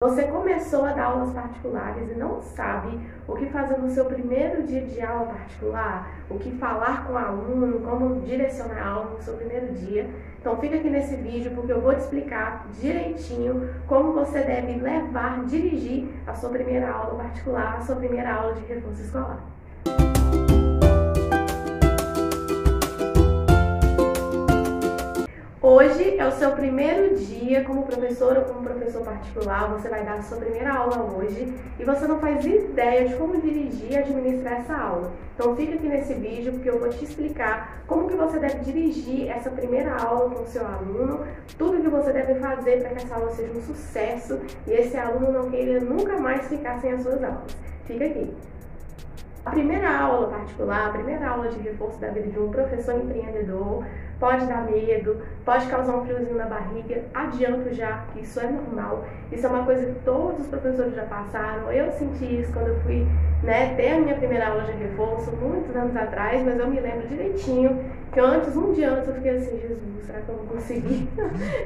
Você começou a dar aulas particulares e não sabe o que fazer no seu primeiro dia de aula particular, o que falar com o aluno, como direcionar a aula no seu primeiro dia. Então fica aqui nesse vídeo porque eu vou te explicar direitinho como você deve levar, dirigir a sua primeira aula particular, a sua primeira aula de reforço escolar. Hoje é o seu primeiro dia como professora ou como professor particular, você vai dar a sua primeira aula hoje e você não faz ideia de como dirigir e administrar essa aula. Então fica aqui nesse vídeo porque eu vou te explicar como que você deve dirigir essa primeira aula com o seu aluno, tudo que você deve fazer para que essa aula seja um sucesso e esse aluno não queira nunca mais ficar sem as suas aulas. Fica aqui. A primeira aula particular, a primeira aula de reforço da vida de um professor empreendedor pode dar medo, pode causar um friozinho na barriga. Adianto já que isso é normal, isso é uma coisa que todos os professores já passaram. Eu senti isso quando eu fui ter a minha primeira aula de reforço, muitos anos atrás, mas eu me lembro direitinho que um dia antes eu fiquei assim, Jesus, será que eu vou conseguir?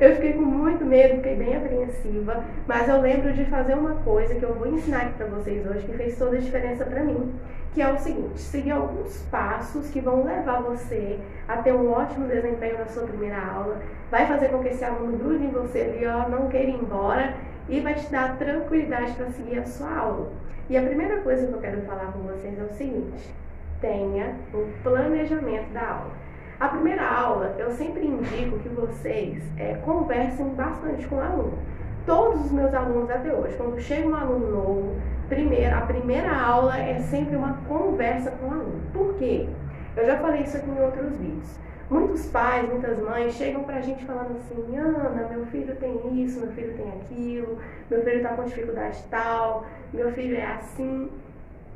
Eu fiquei com muito medo, fiquei bem apreensiva, mas eu lembro de fazer uma coisa que eu vou ensinar aqui pra vocês hoje, que fez toda a diferença pra mim, que é o seguinte: seguir alguns passos que vão levar você a ter um ótimo desempenho na sua primeira aula, vai fazer com que esse aluno grude em você ali, não queira ir embora e vai te dar tranquilidade para seguir a sua aula. E a primeira coisa que eu quero falar com vocês é o seguinte: tenha um planejamento da aula. A primeira aula, eu sempre indico que vocês conversem bastante com o aluno. Todos os meus alunos até hoje, quando chega um aluno novo, a primeira aula é sempre uma conversa com o aluno. Por quê? Eu já falei isso aqui em outros vídeos. Muitos pais, muitas mães chegam pra gente falando assim: Ana, meu filho tem isso, meu filho tem aquilo, meu filho tá com dificuldade tal, meu filho é assim.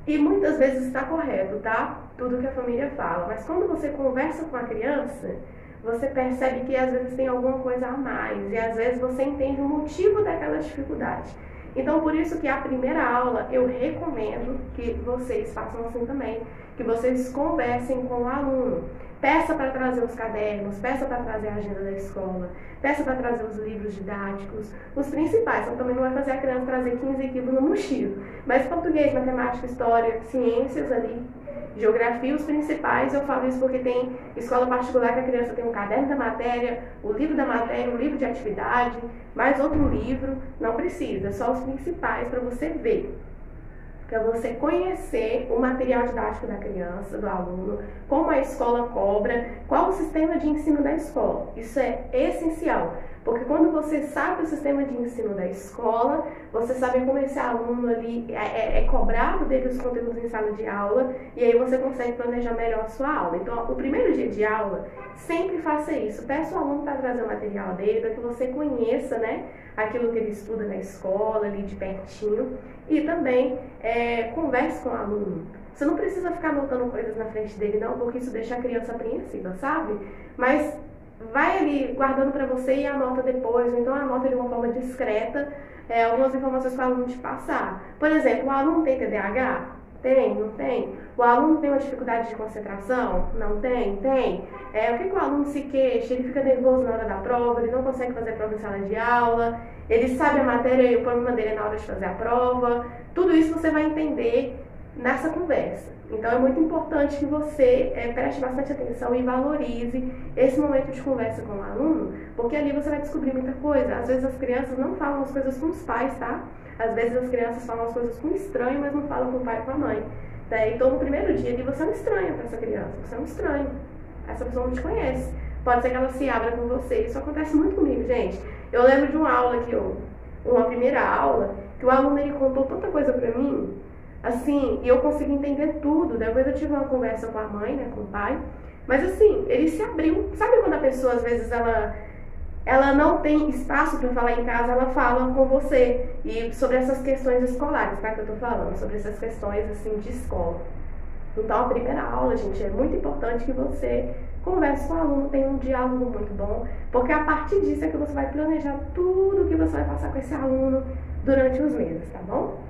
E muitas vezes está correto, tá? Tudo que a família fala. Mas quando você conversa com a criança, você percebe que às vezes tem alguma coisa a mais. E às vezes você entende o motivo daquela dificuldade. Então, por isso que a primeira aula eu recomendo que vocês façam assim também. Que vocês conversem com o aluno. Peça para trazer os cadernos, peça para trazer a agenda da escola, peça para trazer os livros didáticos, os principais. Então também não vai fazer a criança trazer 15 quilos no mochilo. Mas português, matemática, história, ciências ali, geografia, os principais. Eu falo isso porque tem escola particular que a criança tem um caderno da matéria, o livro da matéria, o livro de atividade, mais outro livro. Não precisa, só os principais para você ver. Para você conhecer o material didático da criança, do aluno, como a escola cobra, qual o sistema de ensino da escola. Isso é essencial, porque quando você sabe o sistema de ensino da escola, você sabe como esse aluno ali é cobrado dele os conteúdos em sala de aula, e aí você consegue planejar melhor a sua aula. Então, o primeiro dia de aula, sempre faça isso. Peça o aluno para trazer o material dele, para que você conheça, aquilo que ele estuda na escola, ali de pertinho, e também converse com o aluno. Você não precisa ficar anotando coisas na frente dele, não, porque isso deixa a criança apreensiva, sabe? Mas vai ali guardando para você e anota depois, ou então anota de uma forma discreta algumas informações que o aluno te passar. Por exemplo, o aluno tem TDAH? Tem, não tem? O aluno tem uma dificuldade de concentração? Não tem? Tem. O que o aluno se queixa? Ele fica nervoso na hora da prova, ele não consegue fazer a prova em sala de aula, ele sabe a matéria e o problema dele é na hora de fazer a prova. Tudo isso você vai entender nessa conversa. Então é muito importante que você preste bastante atenção e valorize esse momento de conversa com o aluno, porque ali você vai descobrir muita coisa. Às vezes as crianças não falam as coisas com os pais, tá? Às vezes as crianças falam as coisas com o estranho, mas não falam com o pai e com a mãe. Então no primeiro dia ali você é um estranho para essa criança, você é um estranho. Essa pessoa não te conhece. Pode ser que ela se abra com você. Isso acontece muito comigo, gente. Eu lembro de uma aula uma primeira aula, que o aluno ele contou tanta coisa pra mim, assim, e eu consegui entender tudo. Depois eu tive uma conversa com a mãe, com o pai, mas assim, ele se abriu. Sabe quando a pessoa, às vezes, ela não tem espaço para falar em casa, ela fala com você, e sobre essas questões escolares, tá, que eu tô falando, sobre essas questões, assim, de escola. Então, a primeira aula, gente, é muito importante que você converse com o aluno, tenha um diálogo muito bom, porque a partir disso é que você vai planejar tudo que você vai passar com esse aluno durante os meses, tá bom?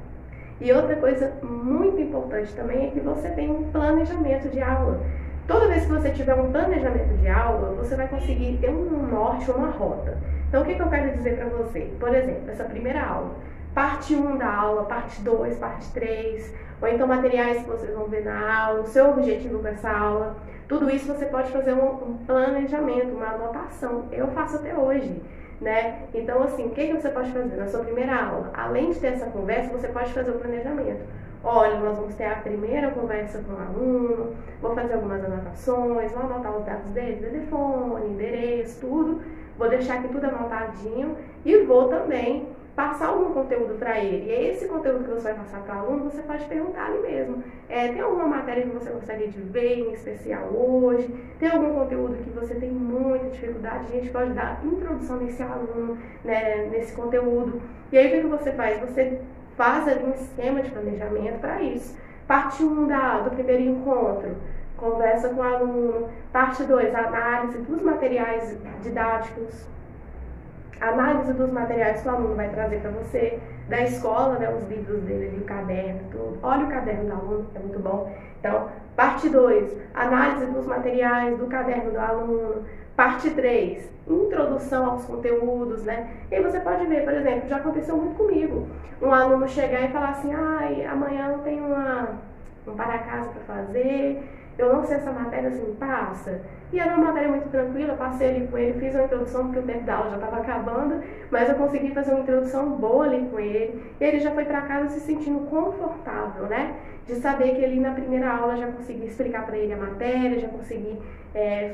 E outra coisa muito importante também é que você tenha um planejamento de aula. Toda vez que você tiver um planejamento de aula, você vai conseguir ter um norte, uma rota. Então, o que eu quero dizer para você? Por exemplo, essa primeira aula. parte 1 da aula, parte 2, parte 3, ou então materiais que vocês vão ver na aula, o seu objetivo com essa aula. Tudo isso você pode fazer um planejamento, uma anotação. Eu faço até hoje, né? Então, assim, o que você pode fazer na sua primeira aula? Além de ter essa conversa, você pode fazer o planejamento. Olha, nós vamos ter a primeira conversa com o aluno, vou fazer algumas anotações, vou anotar os dados dele, telefone, endereço, tudo. Vou deixar aqui tudo anotadinho e vou também passar algum conteúdo para ele. E esse conteúdo que você vai passar para o aluno, você pode perguntar ali mesmo. Tem alguma matéria que você gostaria de ver em especial hoje? Tem algum conteúdo que você tem muita dificuldade? A gente pode dar introdução nesse aluno, né, nesse conteúdo. E aí o que você faz? Você faz ali um esquema de planejamento para isso. Parte 1 do primeiro encontro, conversa com o aluno. Parte 2, análise dos materiais didáticos. Análise dos materiais que o aluno vai trazer para você, da escola, né, os livros dele, o caderno, tudo. Olha o caderno do aluno, é muito bom. Então, parte 2, análise dos materiais, do caderno do aluno. Parte 3, introdução aos conteúdos, né? E aí você pode ver, por exemplo, já aconteceu muito comigo, um aluno chegar e falar assim, amanhã eu tenho um para-casa para fazer, eu não sei essa matéria, assim, passa. E era uma matéria muito tranquila, passei ali com ele, fiz uma introdução, porque o tempo da aula já estava acabando, mas eu consegui fazer uma introdução boa ali com ele, e ele já foi para casa se sentindo confortável, né? De saber que ele na primeira aula já consegui explicar para ele a matéria, já consegui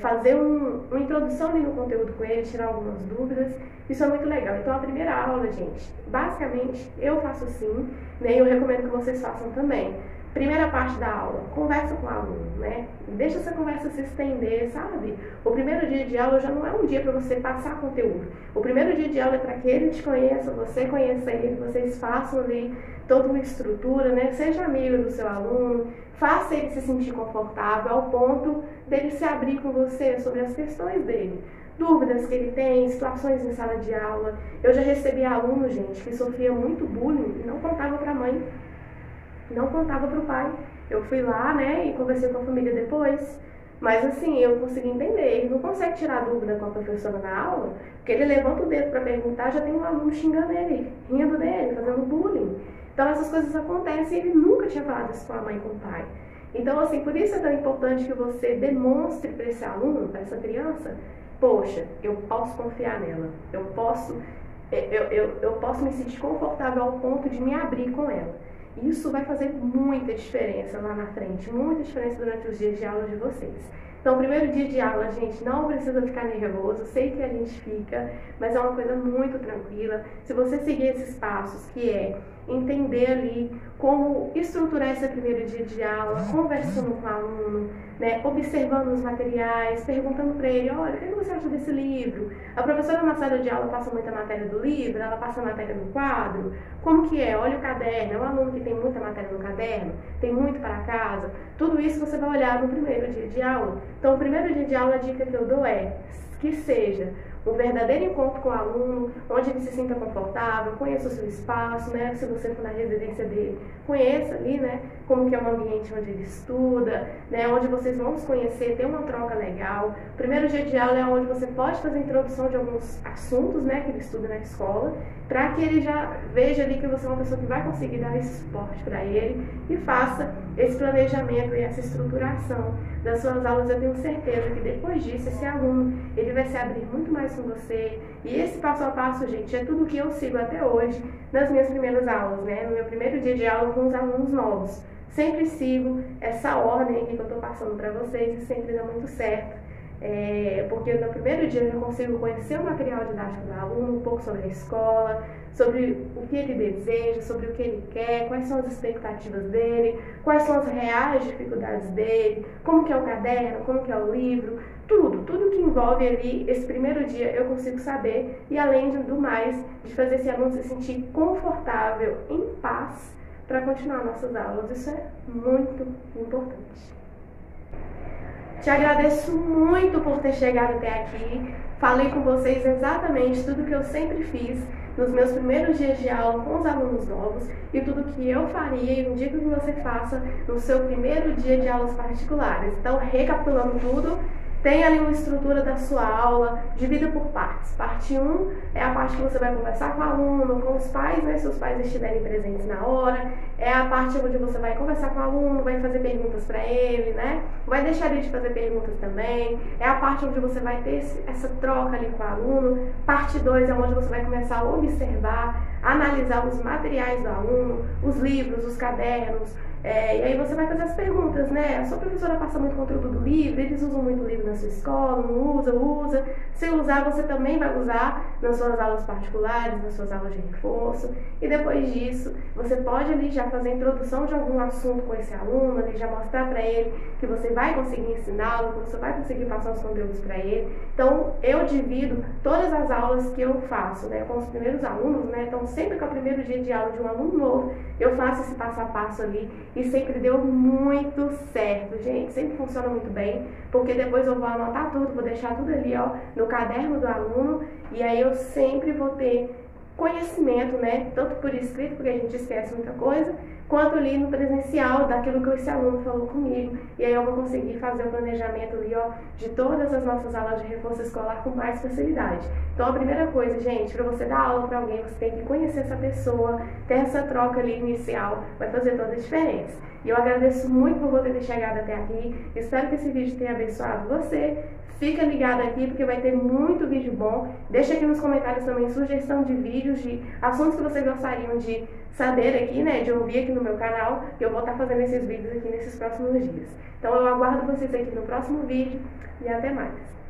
fazer uma introdução ali no conteúdo com ele, tirar algumas dúvidas. Isso é muito legal. Então a primeira aula, gente, basicamente eu faço assim, né? E eu recomendo que vocês façam também. Primeira parte da aula, conversa com o aluno, né? Deixa essa conversa se estender, sabe? O primeiro dia de aula já não é um dia para você passar conteúdo. O primeiro dia de aula é para que ele te conheça, você conheça ele, vocês façam ali toda uma estrutura, né? Seja amigo do seu aluno, faça ele se sentir confortável ao ponto dele se abrir com você sobre as questões dele. Dúvidas que ele tem, situações em sala de aula. Eu já recebi alunos, gente, que sofria muito bullying e não contava para a mãe. Não contava para o pai. Eu fui lá, né, e conversei com a família depois. Mas assim, eu consegui entender. Ele não consegue tirar dúvida com a professora na aula, porque ele levanta o dedo para perguntar, já tem um aluno xingando ele, rindo dele, fazendo bullying. Então essas coisas acontecem e ele nunca tinha falado isso com a mãe e com o pai. Então assim, por isso é tão importante que você demonstre para esse aluno, para essa criança, poxa, eu posso confiar nela, eu posso me sentir confortável ao ponto de me abrir com ela. Isso vai fazer muita diferença lá na frente, muita diferença durante os dias de aula de vocês. Então, o primeiro dia de aula, gente, não precisa ficar nervoso, sei que a gente fica, mas é uma coisa muito tranquila. Se você seguir esses passos, que é entender ali como estruturar esse primeiro dia de aula, conversando com o aluno, né, observando os materiais, perguntando para ele, olha, o que você acha desse livro? A professora na sala de aula passa muita matéria do livro, ela passa a matéria do quadro, como que é? Olha o caderno, é um aluno que tem muita matéria no caderno, tem muito para casa, tudo isso você vai olhar no primeiro dia de aula. Então, o primeiro dia de aula, a dica que eu dou é que seja um verdadeiro encontro com o aluno, onde ele se sinta confortável, conheça o seu espaço, né? Se você for na residência dele, conheça ali, né? Como que é o ambiente onde ele estuda, né? Onde vocês vão se conhecer, ter uma troca legal. O primeiro dia de aula é onde você pode fazer a introdução de alguns assuntos, né? Que ele estuda na escola, para que ele já veja ali que você é uma pessoa que vai conseguir dar esse suporte para ele e faça esse planejamento e essa estruturação das suas aulas. Eu tenho certeza que depois disso, esse aluno, ele vai se abrir muito mais com você. E esse passo a passo, gente, é tudo que eu sigo até hoje nas minhas primeiras aulas, né? No meu primeiro dia de aula com os alunos novos. Sempre sigo essa ordem aqui que eu estou passando para vocês e sempre dá muito certo. Porque no primeiro dia eu já consigo conhecer o material didático do aluno, um pouco sobre a escola, sobre o que ele deseja, sobre o que ele quer, quais são as expectativas dele, quais são as reais dificuldades dele, como que é o caderno, como que é o livro, tudo que envolve ali esse primeiro dia eu consigo saber e além do mais, de fazer esse aluno se sentir confortável, em paz, para continuar nossas aulas. Isso é muito importante. Te agradeço muito por ter chegado até aqui. Falei com vocês exatamente tudo que eu sempre fiz nos meus primeiros dias de aula com os alunos novos e tudo que eu faria e indico que você faça no seu primeiro dia de aulas particulares. Então, recapitulando tudo, Tem ali uma estrutura da sua aula, divida por partes. Parte 1 é a parte que você vai conversar com o aluno, com os pais, né, se os pais estiverem presentes na hora. É a parte onde você vai conversar com o aluno, vai fazer perguntas para ele, né? Vai deixar ele de fazer perguntas também. É a parte onde você vai ter essa troca ali com o aluno. Parte 2 é onde você vai começar a observar, analisar os materiais do aluno, os livros, os cadernos. E aí você vai fazer as perguntas, né? A sua professora passa muito conteúdo do livro, eles usam muito livro na sua escola, não usa, usa. Se usar, você também vai usar nas suas aulas particulares, nas suas aulas de reforço. E depois disso, você pode ali já fazer a introdução de algum assunto com esse aluno, ali já mostrar para ele que você vai conseguir ensiná-lo, que você vai conseguir passar os conteúdos para ele. Então, eu divido todas as aulas que eu faço, né, com os primeiros alunos, né? Então, sempre que é o primeiro dia de aula de um aluno novo, eu faço esse passo a passo ali. E sempre deu muito certo, gente, sempre funciona muito bem, porque depois eu vou anotar tudo, vou deixar tudo ali, ó, no caderno do aluno, e aí eu sempre vou ter conhecimento, né, tanto por escrito, porque a gente esquece muita coisa, quanto ali no presencial, daquilo que esse aluno falou comigo, e aí eu vou conseguir fazer o planejamento ali, ó, de todas as nossas aulas de reforço escolar com mais facilidade. Então, a primeira coisa, gente, para você dar aula para alguém, você tem que conhecer essa pessoa, ter essa troca ali inicial, vai fazer toda a diferença. E eu agradeço muito por você ter chegado até aqui, espero que esse vídeo tenha abençoado você. Fica ligado aqui porque vai ter muito vídeo bom. Deixa aqui nos comentários também sugestão de vídeos, de assuntos que vocês gostariam de saber aqui, né, de ouvir aqui no meu canal, que eu vou estar fazendo esses vídeos aqui nesses próximos dias. Então eu aguardo vocês aqui no próximo vídeo e até mais.